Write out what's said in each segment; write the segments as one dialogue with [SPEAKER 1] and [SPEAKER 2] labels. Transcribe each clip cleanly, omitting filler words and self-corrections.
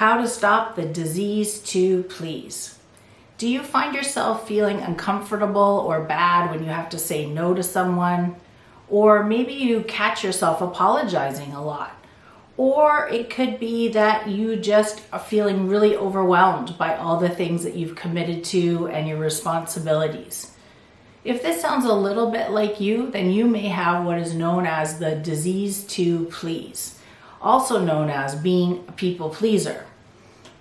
[SPEAKER 1] How to stop the disease to please. Do you find yourself feeling uncomfortable or bad when you have to say no to someone? Or maybe you catch yourself apologizing a lot. Or it could be that you just are feeling really overwhelmed by all the things that you've committed to and your responsibilities. If this sounds a little bit like you, then you may have what is known as the disease to please, also known as being a people pleaser.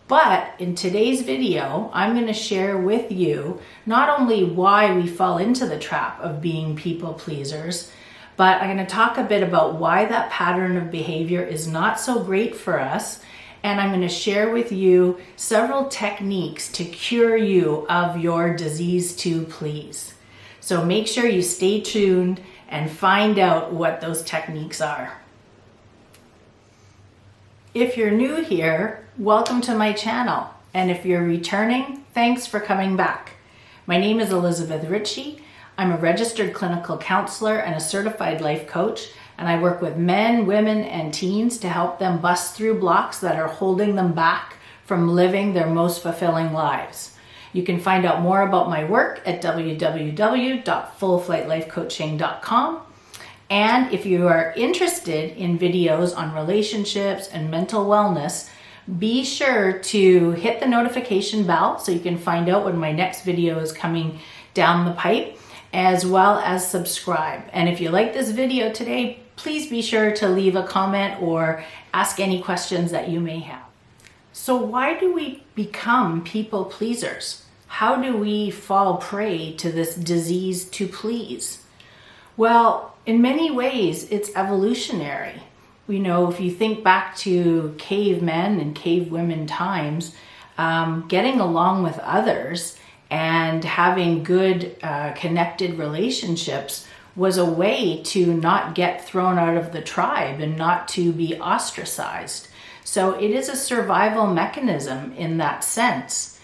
[SPEAKER 1] But in today's video, I'm going to share with you not only why we fall into the trap of being people pleasers, but I'm going to talk a bit about why that pattern of behavior is not so great for us. And I'm going to share with you several techniques to cure you of your disease to please. So make sure you stay tuned and find out what those techniques are. If you're new here, welcome to my channel. And if you're returning, thanks for coming back. My name is Elizabeth Ritchie. I'm a registered clinical counselor and a certified life coach, and I work with men, women, and teens to help them bust through blocks that are holding them back from living their most fulfilling lives. You can find out more about my work at www.fullflightlifecoaching.com. And if you are interested in videos on relationships and mental wellness, be sure to hit the notification bell so you can find out when my next video is coming down the pipe, as well as subscribe. And if you like this video today, please be sure to leave a comment or ask any questions that you may have. So why do we become people pleasers? How do we fall prey to this disease to please? Well, in many ways, it's evolutionary. You know, if you think back to cavemen and cavewomen times, getting along with others and having good connected relationships was a way to not get thrown out of the tribe and not to be ostracized. So it is a survival mechanism in that sense.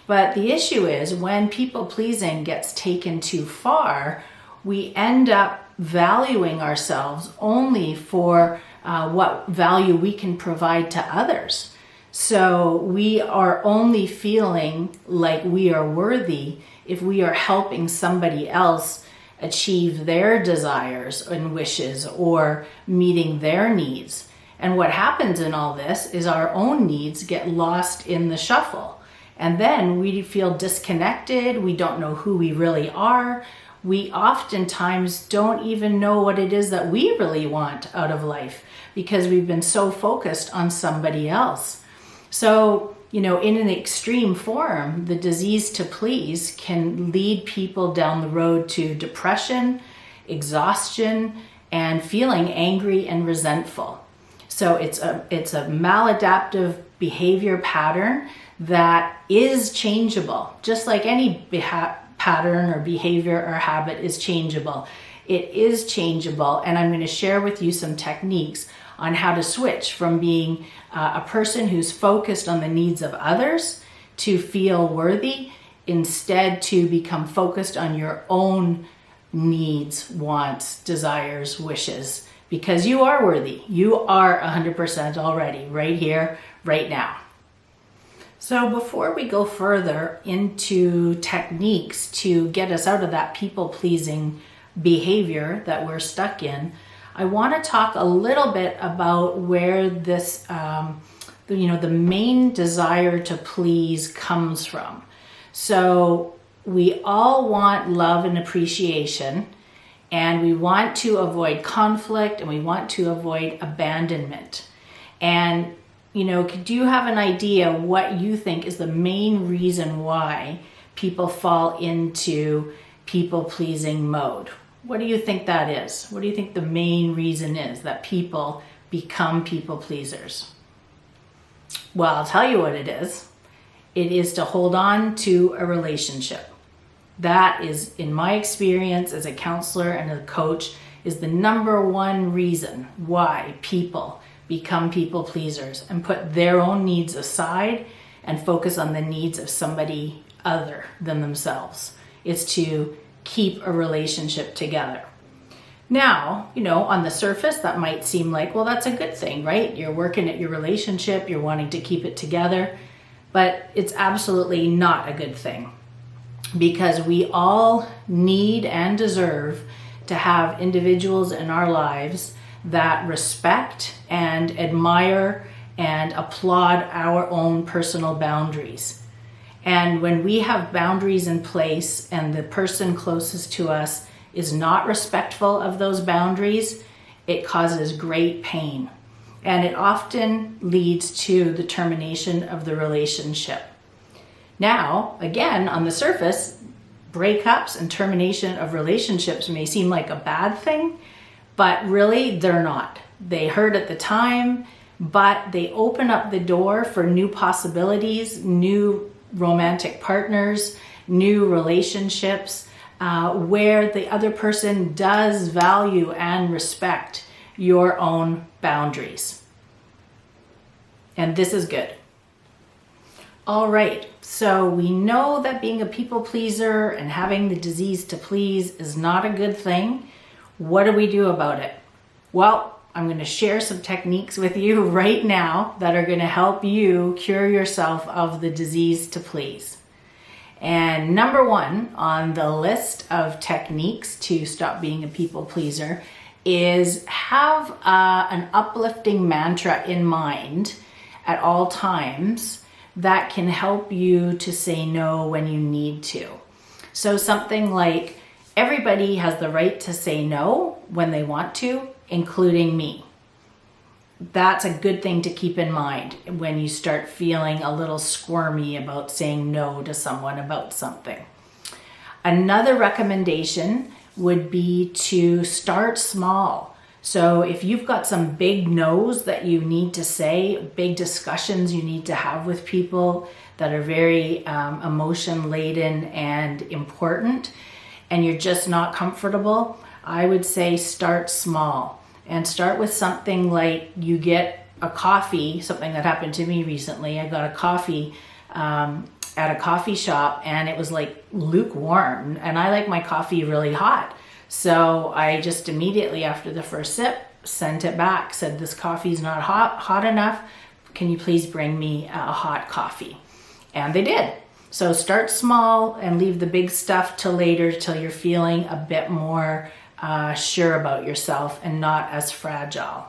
[SPEAKER 1] But the issue is when people pleasing gets taken too far, we end up valuing ourselves only for what value we can provide to others. So we are only feeling like we are worthy if we are helping somebody else achieve their desires and wishes or meeting their needs. And what happens in all this is our own needs get lost in the shuffle. And then we feel disconnected. We don't know who we really are. We oftentimes don't even know what it is that we really want out of life because we've been so focused on somebody else. So, you know, in an extreme form, the disease to please can lead people down the road to depression, exhaustion, and feeling angry and resentful. So it's a maladaptive behavior pattern that is changeable, just like any pattern or behavior or habit is changeable. It is changeable, and I'm going to share with you some techniques on how to switch from being a person who's focused on the needs of others to feel worthy, instead to become focused on your own needs, wants, desires, wishes, because you are worthy. You are 100% already, right here, right now. So before we go further into techniques to get us out of that people-pleasing behavior that we're stuck in, I want to talk a little bit about where this, the main desire to please comes from. So we all want love and appreciation, and we want to avoid conflict, and we want to avoid abandonment. And you know, do you have an idea what you think is the main reason why people fall into people-pleasing mode? What do you think that is? What do you think the main reason is that people become people-pleasers? Well, I'll tell you what it is. It is to hold on to a relationship. That is, in my experience as a counselor and a coach, is the number one reason why people become people pleasers and put their own needs aside and focus on the needs of somebody other than themselves. It's to keep a relationship together. Now, on the surface, that might seem like, well, that's a good thing, right? You're working at your relationship, you're wanting to keep it together, but it's absolutely not a good thing, because we all need and deserve to have individuals in our lives that respect and admire and applaud our own personal boundaries. And when we have boundaries in place and the person closest to us is not respectful of those boundaries, it causes great pain. And it often leads to the termination of the relationship. Now, again, on the surface, breakups and termination of relationships may seem like a bad thing, but really they're not. They hurt at the time, but they open up the door for new possibilities, new romantic partners, new relationships, where the other person does value and respect your own boundaries. And this is good. All right, so we know that being a people pleaser and having the disease to please is not a good thing. What do we do about it? Well, I'm going to share some techniques with you right now that are going to help you cure yourself of the disease to please. And number one on the list of techniques to stop being a people pleaser is have an uplifting mantra in mind at all times that can help you to say no when you need to. So something like, everybody has the right to say no when they want to, including me. That's a good thing to keep in mind when you start feeling a little squirmy about saying no to someone about something. Another recommendation would be to start small. So if you've got some big no's that you need to say, big discussions you need to have with people that are very emotion laden and important, and you're just not comfortable, I would say start small. And start with something like you get a coffee, something that happened to me recently. I got a coffee at a coffee shop and it was like lukewarm, and I like my coffee really hot. So I just immediately after the first sip sent it back, said this coffee's not hot enough. Can you please bring me a hot coffee? And they did. So start small and leave the big stuff till later, till you're feeling a bit more sure about yourself and not as fragile.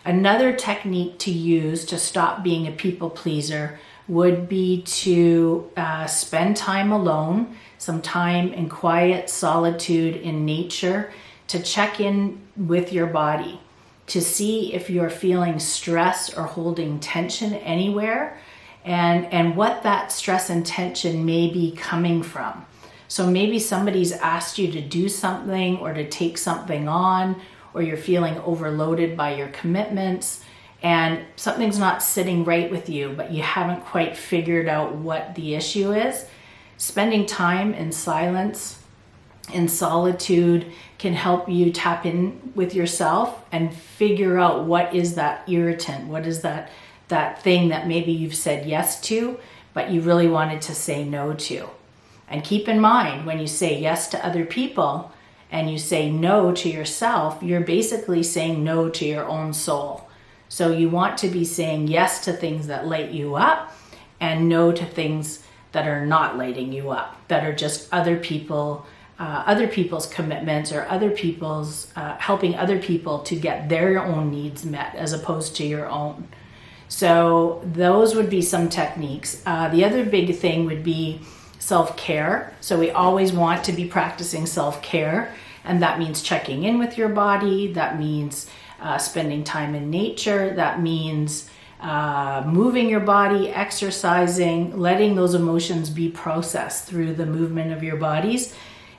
[SPEAKER 1] Another technique to use to stop being a people pleaser would be to spend time alone, some time in quiet solitude in nature, to check in with your body, to see if you're feeling stress or holding tension anywhere, and what that stress and tension may be coming from. So maybe somebody's asked you to do something or to take something on, or you're feeling overloaded by your commitments and something's not sitting right with you, but you haven't quite figured out what the issue is. Spending time in silence, in solitude, can help you tap in with yourself and figure out what is that irritant, what is that thing that maybe you've said yes to, but you really wanted to say no to. And keep in mind, when you say yes to other people and you say no to yourself, you're basically saying no to your own soul. So you want to be saying yes to things that light you up and no to things that are not lighting you up, that are just other people's commitments or other people's helping other people to get their own needs met as opposed to your own. So those would be some techniques. The other big thing would be self-care. So we always want to be practicing self-care, and that means checking in with your body. That means spending time in nature. That means moving your body, exercising, letting those emotions be processed through the movement of your bodies.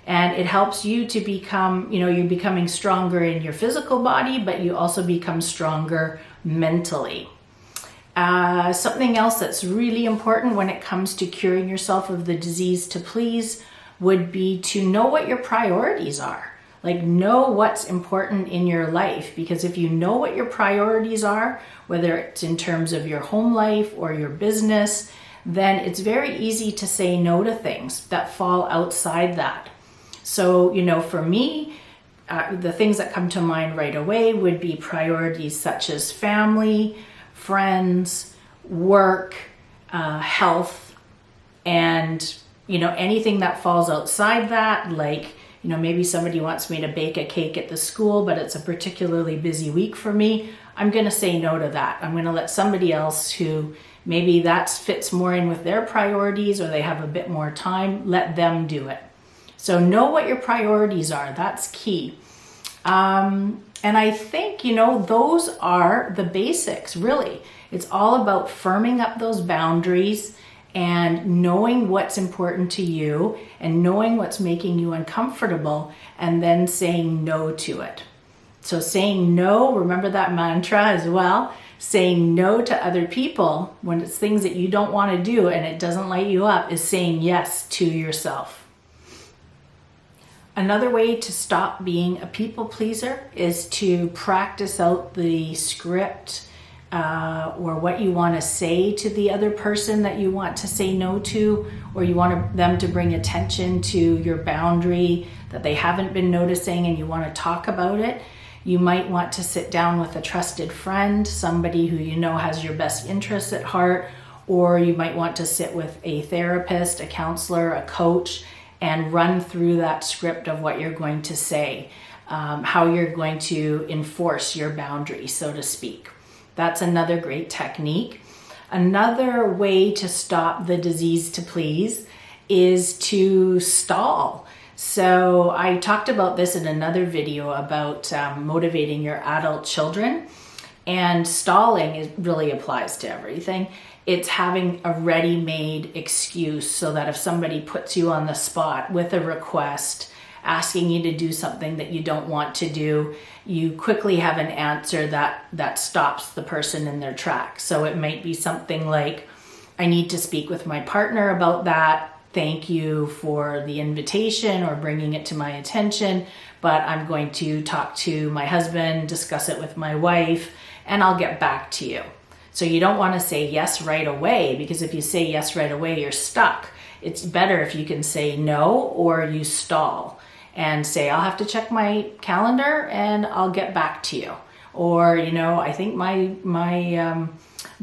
[SPEAKER 1] And it helps you to become, you're becoming stronger in your physical body, but you also become stronger mentally. Something else that's really important when it comes to curing yourself of the disease to please would be to know what your priorities are. Like, know what's important in your life, because if you know what your priorities are, whether it's in terms of your home life or your business, then it's very easy to say no to things that fall outside that. So, for me, the things that come to mind right away would be priorities such as family, friends, work, health, and anything that falls outside that, like maybe somebody wants me to bake a cake at the school, but it's a particularly busy week for me. I'm going to say no to that. I'm going to let somebody else who maybe that fits more in with their priorities, or they have a bit more time, let them do it. So know what your priorities are. That's key. And I think, those are the basics, really. It's all about firming up those boundaries and knowing what's important to you and knowing what's making you uncomfortable, and then saying no to it. So saying no, remember that mantra as well. Saying no to other people when it's things that you don't want to do and it doesn't light you up is saying yes to yourself. Another way to stop being a people pleaser is to practice out the script or what you want to say to the other person that you want to say no to, or you want them to bring attention to your boundary that they haven't been noticing and you want to talk about it. You might want to sit down with a trusted friend, somebody who has your best interests at heart, or you might want to sit with a therapist, a counselor, a coach, and run through that script of what you're going to say, how you're going to enforce your boundary, so to speak. That's another great technique. Another way to stop the disease to please is to stall. So I talked about this in another video about motivating your adult children, and stalling really applies to everything. It's having a ready-made excuse so that if somebody puts you on the spot with a request, asking you to do something that you don't want to do, you quickly have an answer that stops the person in their tracks. So it might be something like, I need to speak with my partner about that. Thank you for the invitation or bringing it to my attention, but I'm going to talk to my husband, discuss it with my wife, and I'll get back to you. So you don't want to say yes right away, because if you say yes right away, you're stuck. It's better if you can say no, or you stall and say, I'll have to check my calendar and I'll get back to you. Or, I think my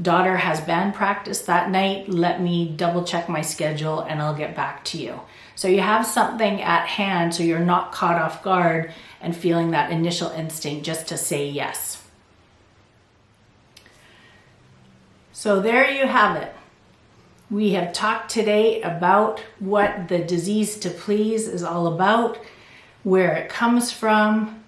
[SPEAKER 1] daughter has band practice that night. Let me double check my schedule and I'll get back to you. So you have something at hand so you're not caught off guard and feeling that initial instinct just to say yes. So there you have it. We have talked today about what the disease to please is all about, where it comes from,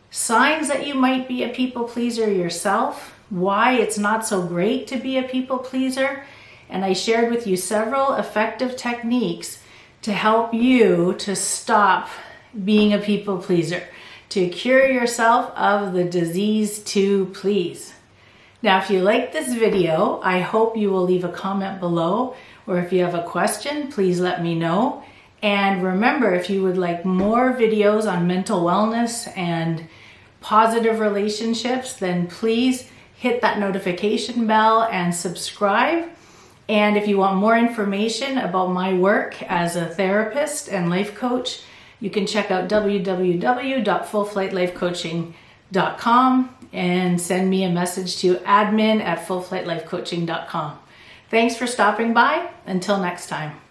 [SPEAKER 1] signs that you might be a people pleaser yourself, why it's not so great to be a people pleaser, and I shared with you several effective techniques to help you to stop being a people pleaser, to cure yourself of the disease to please. Now, if you like this video, I hope you will leave a comment below, or if you have a question, please let me know. And remember, if you would like more videos on mental wellness and positive relationships, then please hit that notification bell and subscribe. And if you want more information about my work as a therapist and life coach, you can check out www.fullflightlifecoaching.com and send me a message to admin@fullflightlifecoaching.com. Thanks for stopping by. Until next time.